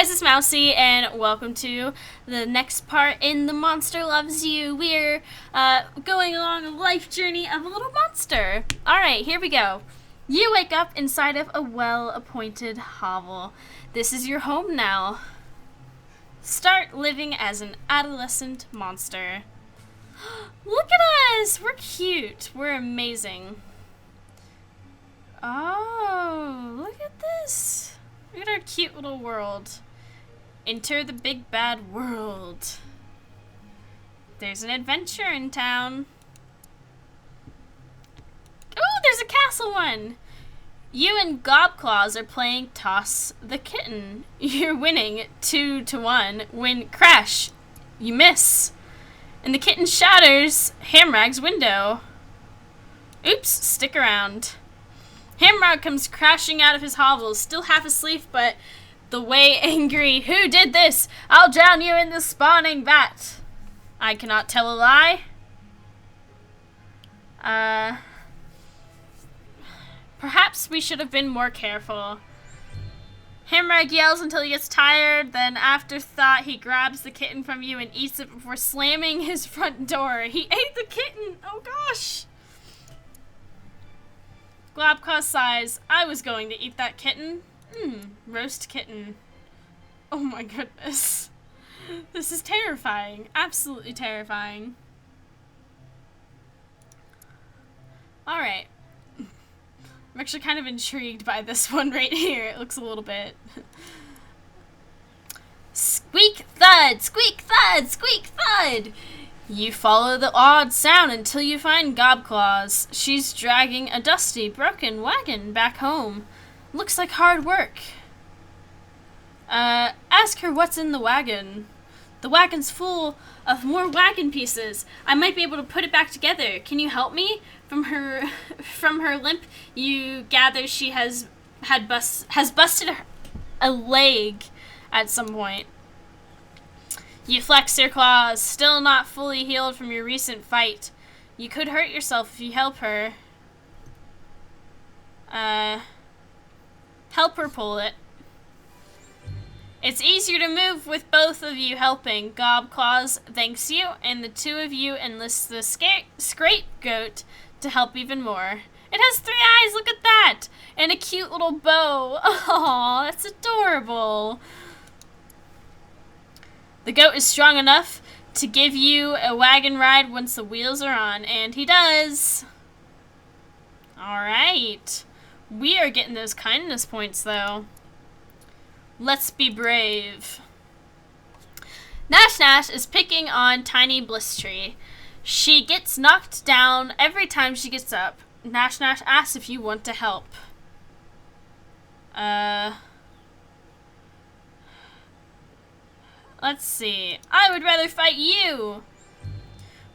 guys, it's Mousie, and welcome to the next part in The Monster Loves You. We're going along a life journey of a little monster. Alright, here we go. You wake up inside of a well-appointed hovel. This is your home now. Start living as an adolescent monster. Look at us! We're cute. We're amazing. Oh, look at this. Look at our cute little world. Enter the big bad world. There's an adventure in town. Oh, there's a castle one. You and Gobclaws are playing Toss the Kitten. You're winning 2-1. When crash, you miss. And the kitten shatters Hamrag's window. Oops, stick around. Hamrag comes crashing out of his hovel, still half asleep, but the way angry. Who did this? I'll drown you in the spawning vat. I cannot tell a lie. Perhaps we should have been more careful. Hamrag yells until he gets tired, then after thought he grabs the kitten from you and eats it before slamming his front door. He ate the kitten! Oh gosh! Globclaw sighs. I was going to eat that kitten. Roast kitten. Oh my goodness. This is terrifying. Absolutely terrifying. Alright. I'm actually kind of intrigued by this one right here. It looks a little bit. Squeak thud! Squeak thud! Squeak thud! You follow the odd sound until you find Gobclaws. She's dragging a dusty, broken wagon back home. Looks like hard work. Ask her what's in the wagon. The wagon's full of more wagon pieces. I might be able to put it back together. Can you help me? From her limp, you gather she has busted a leg at some point. You flex your claws, still not fully healed from your recent fight. You could hurt yourself if you help her. Help her pull it. It's easier to move with both of you helping. Gobclaws thanks you, and the two of you enlist the scapegoat to help even more. It has 3 eyes, look at that! And a cute little bow. Aw, that's adorable. The goat is strong enough to give you a wagon ride once the wheels are on, and he does. Alright. We are getting those kindness points, though. Let's be brave. Nash Nash is picking on Tiny Blisttree. She gets knocked down every time she gets up. Nash Nash asks if you want to help. Let's see. I would rather fight you!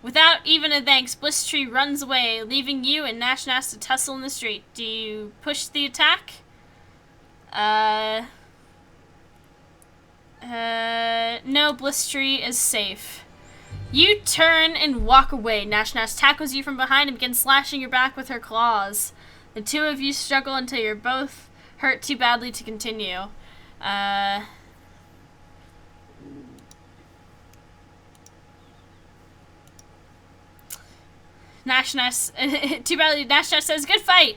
Without even a thanks, Blisttree runs away, leaving you and Nash Nash to tussle in the street. Do you push the attack? No, Blisttree is safe. You turn and walk away. Nash Nash tackles you from behind and begins slashing your back with her claws. The two of you struggle until you're both hurt too badly to continue. Nash Nash, too badly, Nash Nash says, good fight!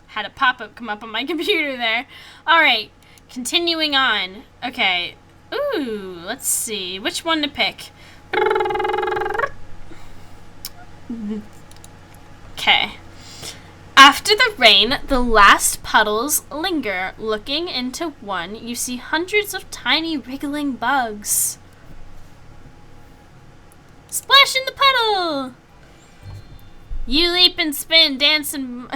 Had a pop-up come up on my computer there. Alright, continuing on. Okay. Ooh, let's see. Which one to pick? Okay. After the rain, the last puddles linger. Looking into one, you see hundreds of tiny wriggling bugs. Splash in the puddle! You leap and spin, dance and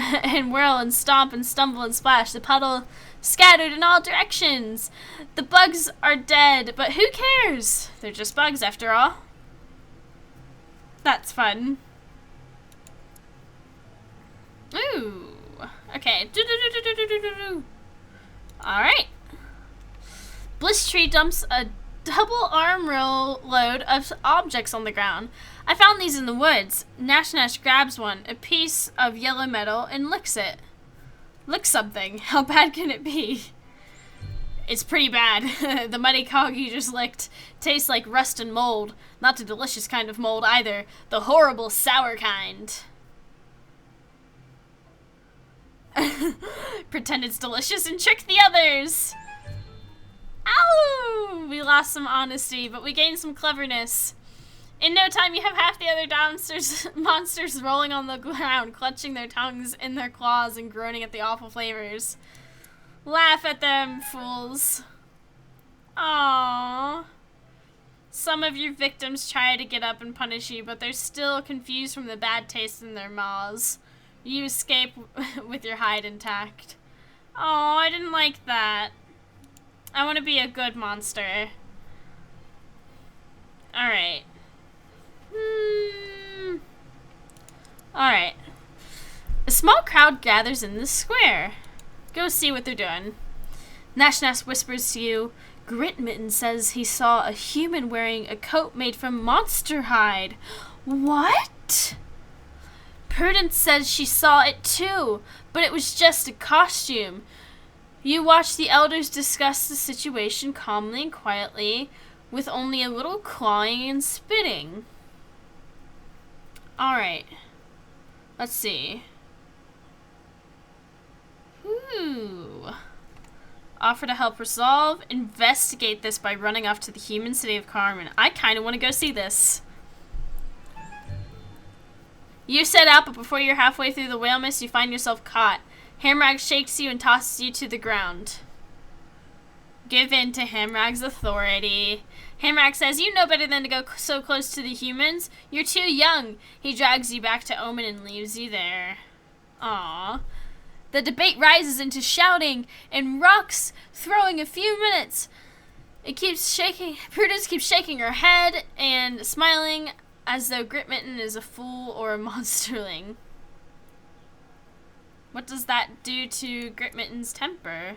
whirl and stomp and stumble and splash. The puddle scattered in all directions. The bugs are dead, but who cares? They're just bugs after all. That's fun. Ooh. Okay. Alright. Blisttree dumps a double arm roll load of objects on the ground. I found these in the woods. Nash Nash grabs one, a piece of yellow metal, and licks it. Lick something. How bad can it be? It's pretty bad. The muddy cog you just licked tastes like rust and mold. Not the delicious kind of mold either. The horrible sour kind. Pretend it's delicious and trick the others. Ow! We lost some honesty, but we gained some cleverness. In no time, you have half the other monsters rolling on the ground, clutching their tongues in their claws and groaning at the awful flavors. Laugh at them, fools. Aww. Some of your victims try to get up and punish you, but they're still confused from the bad taste in their maws. You escape with your hide intact. Aw, I didn't like that. I want to be a good monster. Alright. Alright. A small crowd gathers in the square. Go see what they're doing. Nash whispers to you. Grit Mitten says he saw a human wearing a coat made from monster hide. What? Prudence says she saw it too, but it was just a costume. You watch the elders discuss the situation calmly and quietly, with only a little clawing and spitting. Alright. Let's see. Ooh. Offer to help resolve. Investigate this by running off to the human city of Carmen. I kind of want to go see this. You set out, but before you're halfway through the whale mist, you find yourself caught. Hamrag shakes you and tosses you to the ground. Give in to Hamrag's authority. Hamrag says, you know better than to go so close to the humans. You're too young. He drags you back to Omen and leaves you there. Aww. The debate rises into shouting and rocks, throwing a few minutes. It keeps shaking. Prudence keeps shaking her head and smiling as though Grit Mitten is a fool or a monsterling. What does that do to Grit Mitten's temper?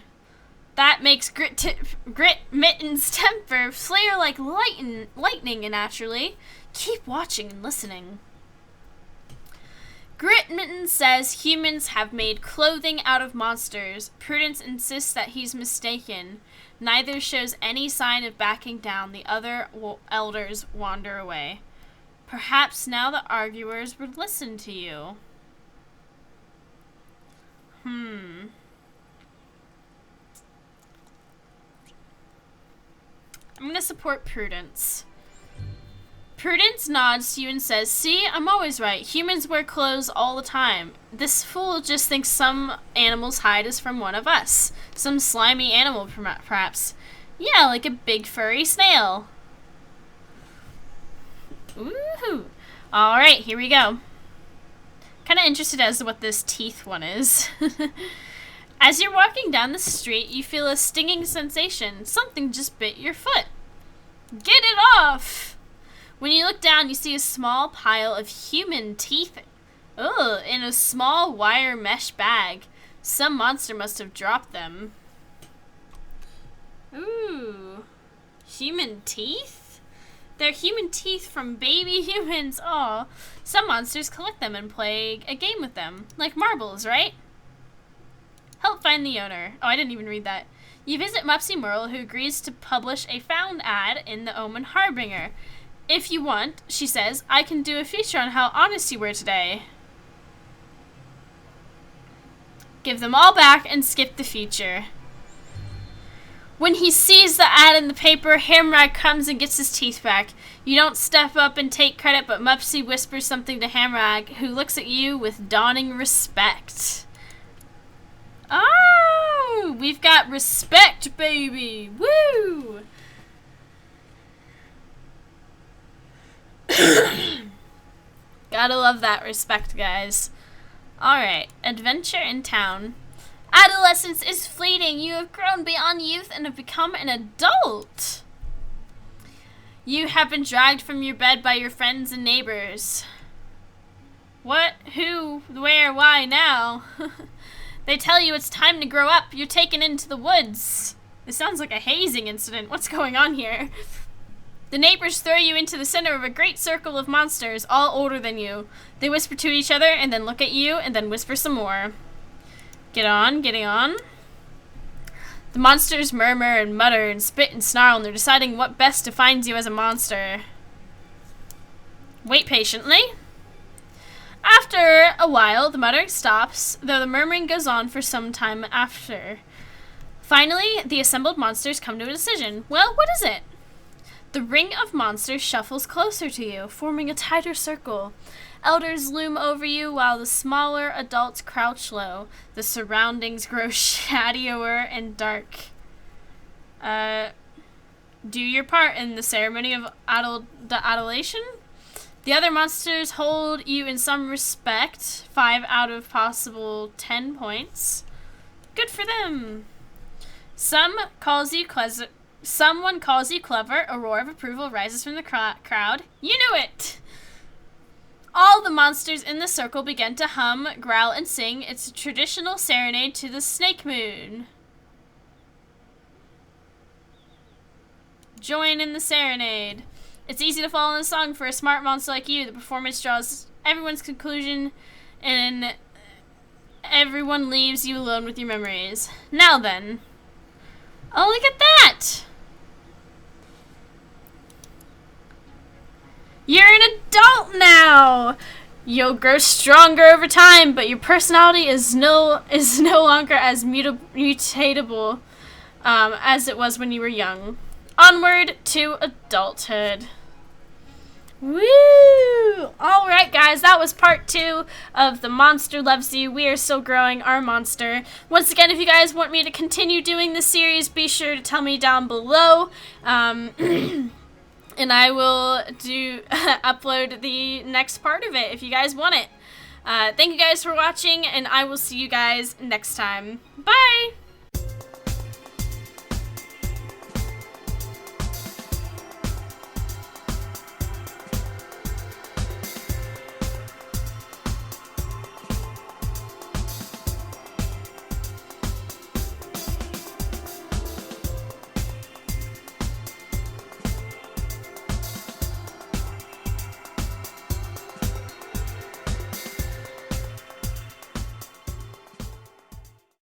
That makes Grit Mitten's temper flare like lightning naturally. Keep watching and listening. Grit Mitten says humans have made clothing out of monsters. Prudence insists that he's mistaken. Neither shows any sign of backing down. The other elders wander away. Perhaps now the arguers would listen to you. I'm gonna support Prudence. Prudence nods to you and says, see, I'm always right. Humans wear clothes all the time. This fool just thinks some animal's hide is from one of us. Some slimy animal, perhaps. Yeah, like a big furry snail. Ooh. Alright, here we go. Kind of interested as to what this teeth one is. As you're walking down the street, you feel a stinging sensation. Something just bit your foot. Get it off! When you look down, you see a small pile of human teeth. Ugh, in a small wire mesh bag. Some monster must have dropped them. Ooh. Human teeth? They're human teeth from baby humans. Aw. Some monsters collect them and play a game with them. Like marbles, right? Help find the owner. Oh, I didn't even read that. You visit Mousie Merle, who agrees to publish a found ad in the Omen Harbinger. If you want, she says, I can do a feature on how honest you were today. Give them all back and skip the feature. When he sees the ad in the paper, Hamrag comes and gets his teeth back. You don't step up and take credit, but Mupsy whispers something to Hamrag, who looks at you with dawning respect. Oh, we've got respect, baby. Woo! Gotta love that respect, guys. Alright, adventure in town. Adolescence is fleeting. You have grown beyond youth and have become an adult. You have been dragged from your bed by your friends and neighbors. What? Who? Where? Why now? They tell you it's time to grow up. You're taken into the woods. This sounds like a hazing incident. What's going on here? The neighbors throw you into the center of a great circle of monsters, all older than you. They whisper to each other and then look at you and then whisper some more. Get on, getting on. The monsters murmur and mutter and spit and snarl, and they're deciding what best defines you as a monster. Wait patiently. After a while, the muttering stops, though the murmuring goes on for some time after. Finally, the assembled monsters come to a decision. Well, what is it? The ring of monsters shuffles closer to you, forming a tighter circle. Elders loom over you while the smaller adults crouch low. The surroundings grow shadier and dark. Do your part in the ceremony of the adulation. The other monsters hold you in some respect. 5 out of possible 10 points. Good for them. Someone calls you clever. A roar of approval rises from the crowd. You knew it! All the monsters in the circle begin to hum, growl, and sing. It's a traditional serenade to the snake moon. Join in the serenade. It's easy to follow in the song for a smart monster like you. The performance draws everyone's conclusion, and everyone leaves you alone with your memories. Now then. Oh, look at that! You're an adult now! You'll grow stronger over time, but your personality is no longer as mutatable as it was when you were young. Onward to adulthood. Woo! Alright guys, that was part 2 of The Monster Loves You. We are still growing our monster. Once again, if you guys want me to continue doing this series, be sure to tell me down below. And I will upload the next part of it if you guys want it. Thank you guys for watching, and I will see you guys next time. Bye!